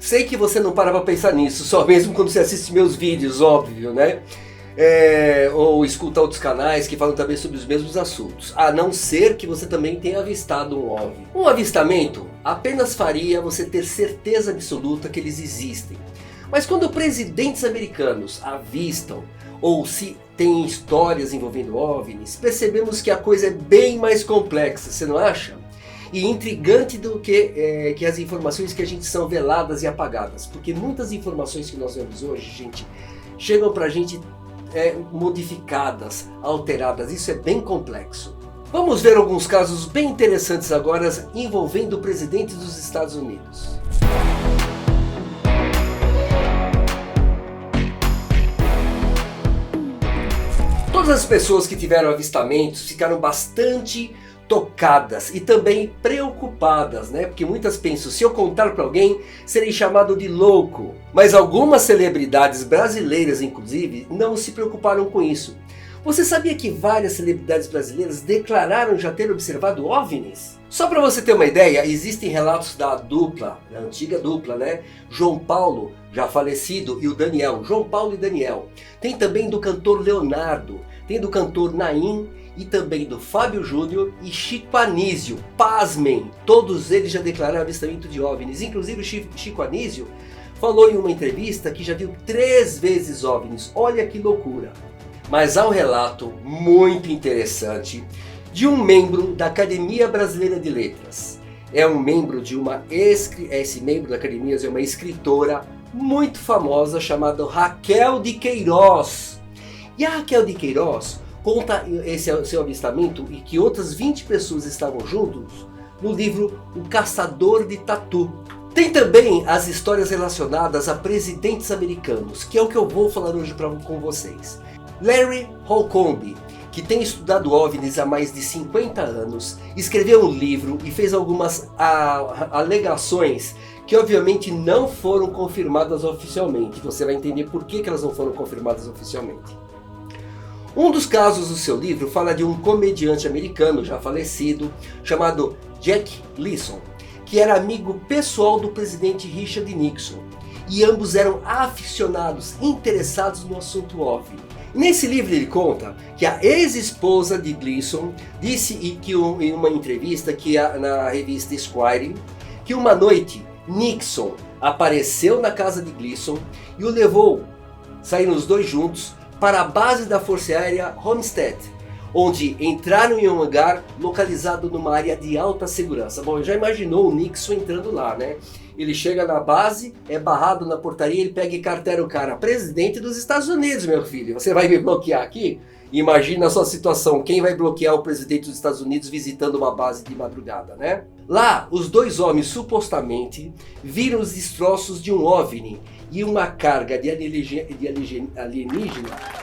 Sei que você não para pra pensar nisso, só mesmo quando você assiste meus vídeos, óbvio, né? Ou escuta outros canais que falam também sobre os mesmos assuntos. A não ser que você também tenha avistado um OVNI. Um avistamento apenas faria você ter certeza absoluta que eles existem. Mas quando presidentes americanos avistam, ou se tem histórias envolvendo OVNIs, percebemos que a coisa é bem mais complexa, você não acha? E intrigante do que as informações que a gente são veladas e apagadas. Porque muitas informações que nós vemos hoje, gente, chegam pra gente modificadas, alteradas. Isso é bem complexo. Vamos ver alguns casos bem interessantes agora envolvendo o presidente dos Estados Unidos. Todas as pessoas que tiveram avistamentos ficaram bastante tocadas e também preocupadas, né? Porque muitas pensam, se eu contar para alguém, serei chamado de louco. Mas algumas celebridades brasileiras, inclusive, não se preocuparam com isso. Você sabia que várias celebridades brasileiras declararam já ter observado OVNIs? Só para você ter uma ideia, existem relatos da antiga dupla, né? João Paulo, já falecido, e o Daniel. João Paulo e Daniel. Tem também do cantor Leonardo, tem do cantor Naim, e também do Fábio Júnior e Chico Anísio. Pasmem, todos eles já declararam avistamento de OVNIs. Inclusive o Chico Anísio falou em uma entrevista que já viu 3 vezes OVNIs. Olha que loucura. Mas há um relato muito interessante de um membro da Academia Brasileira de Letras. É um membro de esse membro da Academia é uma escritora muito famosa chamada Raquel de Queiroz. E a Raquel de Queiroz conta esse seu avistamento e que outras 20 pessoas estavam juntos no livro O Caçador de Tatu. Tem também as histórias relacionadas a presidentes americanos, que é o que eu vou falar hoje com vocês. Larry Holcomb, que tem estudado OVNIs há mais de 50 anos, escreveu um livro e fez algumas alegações que obviamente não foram confirmadas oficialmente. Você vai entender por que elas não foram confirmadas oficialmente. Um dos casos do seu livro fala de um comediante americano já falecido chamado Jack Leeson, que era amigo pessoal do presidente Richard Nixon, e ambos eram aficionados, interessados no assunto OVNI. Nesse livro ele conta que a ex-esposa de Gleason disse em uma entrevista na revista Esquire que uma noite Nixon apareceu na casa de Gleason e o levou, saíram os dois juntos, para a base da Força Aérea Homestead, onde entraram em um hangar localizado numa área de alta segurança. Bom, já imaginou o Nixon entrando lá, né? Ele chega na base, é barrado na portaria, ele pega e cartera o cara. Presidente dos Estados Unidos, meu filho, você vai me bloquear aqui? Imagina a sua situação, quem vai bloquear o presidente dos Estados Unidos visitando uma base de madrugada, né? Lá, os dois homens supostamente viram os destroços de um OVNI e uma carga de alienígena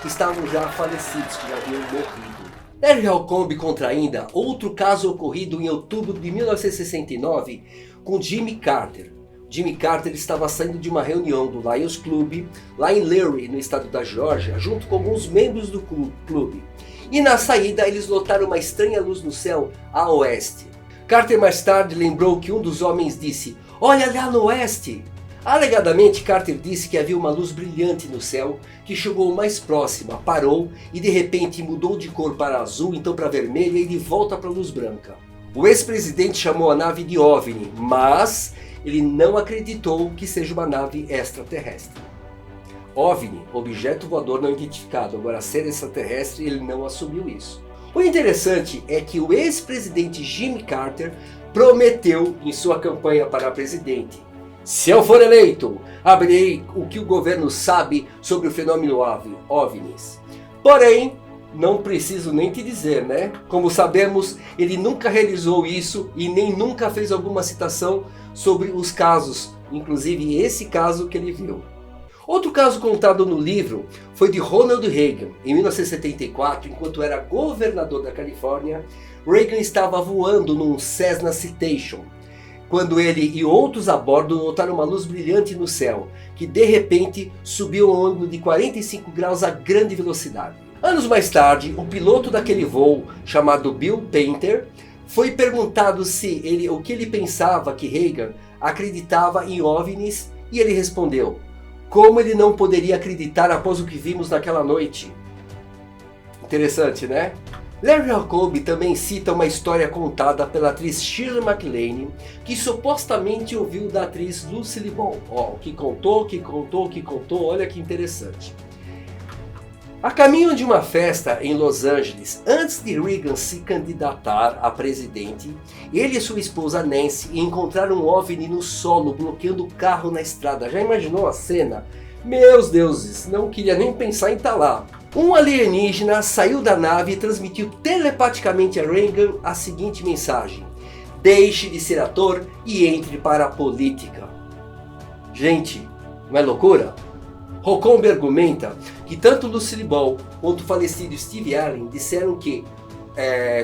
que estavam já falecidos, que já haviam morrido. Larry Holcomb conta ainda outro caso ocorrido em outubro de 1969 com Jimmy Carter. Jimmy Carter estava saindo de uma reunião do Lions Club, lá em Leary, no estado da Geórgia, junto com alguns membros do clube. E na saída eles notaram uma estranha luz no céu a oeste. Carter mais tarde lembrou que um dos homens disse: "Olha lá no oeste!" Alegadamente, Carter disse que havia uma luz brilhante no céu que chegou mais próxima, parou e de repente mudou de cor para azul, então para vermelha e de volta para a luz branca. O ex-presidente chamou a nave de OVNI, mas ele não acreditou que seja uma nave extraterrestre. OVNI, objeto voador não identificado, agora ser extraterrestre, ele não assumiu isso. O interessante é que o ex-presidente Jimmy Carter prometeu em sua campanha para presidente: "Se eu for eleito, abrirei o que o governo sabe sobre o fenômeno OVNIs." Porém, não preciso nem te dizer, né? Como sabemos, ele nunca realizou isso e nem nunca fez alguma citação sobre os casos, inclusive esse caso que ele viu. Outro caso contado no livro foi de Ronald Reagan. Em 1974, enquanto era governador da Califórnia, Reagan estava voando num Cessna Citation, quando ele e outros a bordo notaram uma luz brilhante no céu, que de repente subiu a um ângulo de 45 graus a grande velocidade. Anos mais tarde, o piloto daquele voo, chamado Bill Painter, foi perguntado o que ele pensava que Reagan acreditava em OVNIs E ele respondeu: como ele não poderia acreditar após o que vimos naquela noite? Interessante, né? Larry Jacoby também cita uma história contada pela atriz Shirley MacLaine, que supostamente ouviu da atriz Lucille Ball. Ó, que contou, olha que interessante. A caminho de uma festa em Los Angeles, antes de Reagan se candidatar a presidente, ele e sua esposa Nancy encontraram um OVNI no solo, bloqueando o carro na estrada. Já imaginou a cena? Meus deuses, não queria nem pensar em estar lá. Um alienígena saiu da nave e transmitiu telepaticamente a Reagan a seguinte mensagem: deixe de ser ator e entre para a política. Gente, não é loucura? Holcomb argumenta que tanto Lucille Ball quanto o falecido Steve Allen disseram que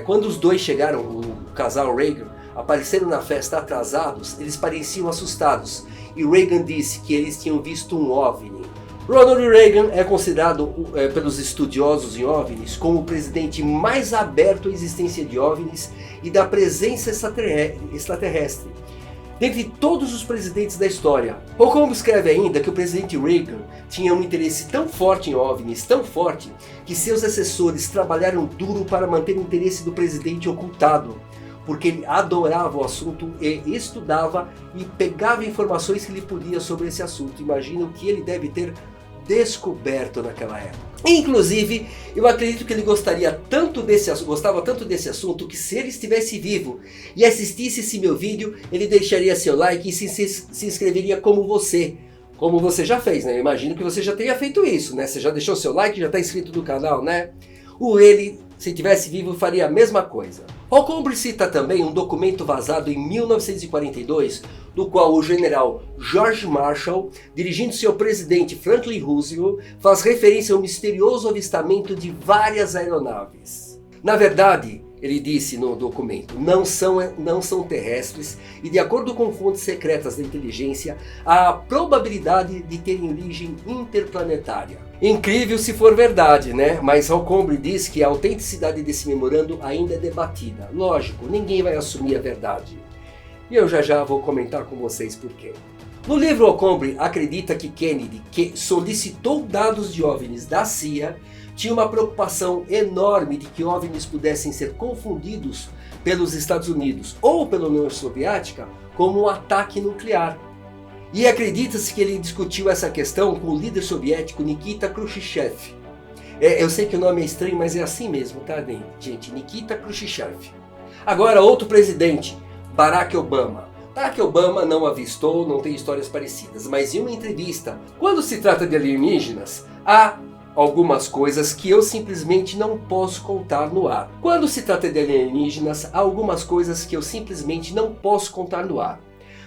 quando os dois chegaram, o casal Reagan, apareceram na festa atrasados, eles pareciam assustados, e Reagan disse que eles tinham visto um OVNI. Ronald Reagan é considerado pelos estudiosos em OVNIs como o presidente mais aberto à existência de OVNIs e da presença extraterrestre dentre todos os presidentes da história. Holcomb escreve ainda que o presidente Reagan tinha um interesse tão forte em OVNIs, tão forte, que seus assessores trabalharam duro para manter o interesse do presidente ocultado, porque ele adorava o assunto e estudava e pegava informações que ele podia sobre esse assunto. Imagina o que ele deve ter descoberto naquela época. Inclusive, eu acredito que ele gostava tanto desse assunto que, se ele estivesse vivo e assistisse esse meu vídeo, ele deixaria seu like e se inscreveria como você já fez, né? Eu imagino que você já tenha feito isso, né? Você já deixou seu like, já está inscrito no canal, né? Ele, se estivesse vivo, faria a mesma coisa. Holcomb cita também um documento vazado em 1942, do qual o general George Marshall, dirigindo-se ao presidente Franklin Roosevelt, faz referência ao misterioso avistamento de várias aeronaves. Na verdade, ele disse no documento, não são terrestres e, de acordo com fontes secretas da inteligência, há a probabilidade de terem origem interplanetária. Incrível se for verdade, né? Mas Holcomb diz que a autenticidade desse memorando ainda é debatida. Lógico, ninguém vai assumir a verdade. E eu já vou comentar com vocês por quê. No livro, Holcomb acredita que Kennedy, que solicitou dados de OVNIs da CIA, tinha uma preocupação enorme de que OVNIs pudessem ser confundidos pelos Estados Unidos ou pela União Soviética como um ataque nuclear. E acredita-se que ele discutiu essa questão com o líder soviético Nikita Khrushchev. Eu sei que o nome é estranho, mas é assim mesmo, tá, gente? Nikita Khrushchev. Agora, outro presidente, Barack Obama. Barack Obama não avistou, não tem histórias parecidas, mas em uma entrevista, quando se trata de alienígenas, há algumas coisas que eu simplesmente não posso contar no ar. Quando se trata de alienígenas, há algumas coisas que eu simplesmente não posso contar no ar.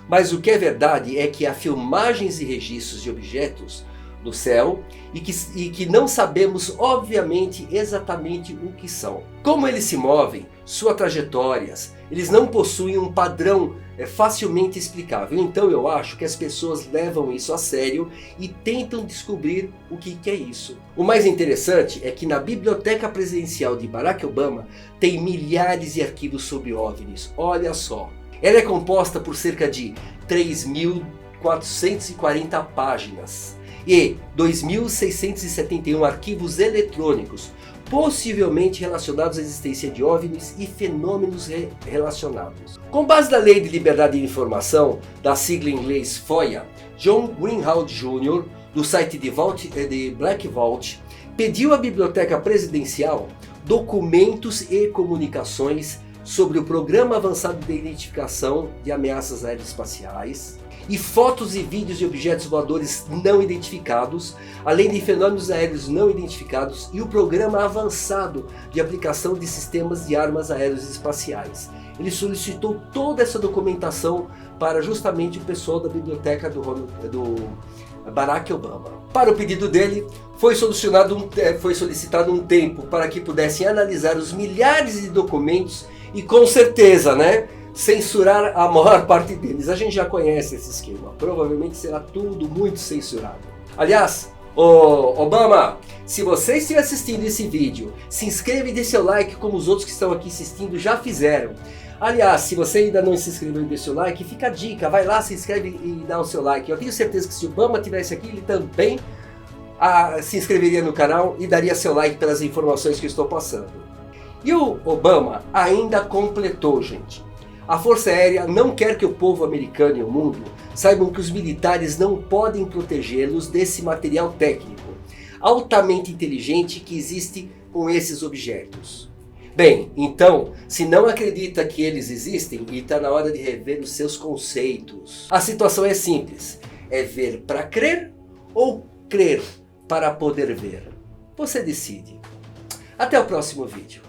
Mas o que é verdade é que há filmagens e registros de objetos no céu e que não sabemos, obviamente, exatamente o que são. Como eles se movem, suas trajetórias, eles não possuem um padrão facilmente explicável. Então eu acho que as pessoas levam isso a sério e tentam descobrir o que é isso. O mais interessante é que na biblioteca presidencial de Barack Obama tem milhares de arquivos sobre OVNIs. Olha só. Ela é composta por cerca de 3.440 páginas e 2.671 arquivos eletrônicos, possivelmente relacionados à existência de OVNIs e fenômenos relacionados. Com base na Lei de Liberdade de Informação, da sigla em inglês FOIA, John Greenhalgh Jr., do site de Black Vault, pediu à Biblioteca Presidencial documentos e comunicações sobre o Programa Avançado de Identificação de Ameaças Aeroespaciais e fotos e vídeos de objetos voadores não identificados, além de fenômenos aéreos não identificados e o Programa Avançado de Aplicação de Sistemas de Armas Aeroespaciais. Ele solicitou toda essa documentação para justamente o pessoal da biblioteca do Barack Obama. Para o pedido dele, foi solicitado um tempo para que pudessem analisar os milhares de documentos e, com certeza, né, censurar a maior parte deles. A gente já conhece esse esquema. Provavelmente será tudo muito censurado. Aliás, Obama, se você estiver assistindo esse vídeo, se inscreva e dê seu like como os outros que estão aqui assistindo já fizeram. Aliás, se você ainda não se inscreveu e deixou o like, fica a dica, vai lá, se inscreve e dá o seu like. Eu tenho certeza que se o Obama estivesse aqui, ele também se inscreveria no canal e daria seu like pelas informações que eu estou passando. E o Obama ainda completou, gente. A Força Aérea não quer que o povo americano e o mundo saibam que os militares não podem protegê-los desse material técnico altamente inteligente que existe com esses objetos. Bem, então, se não acredita que eles existem, está na hora de rever os seus conceitos. A situação é simples, é ver para crer ou crer para poder ver. Você decide. Até o próximo vídeo.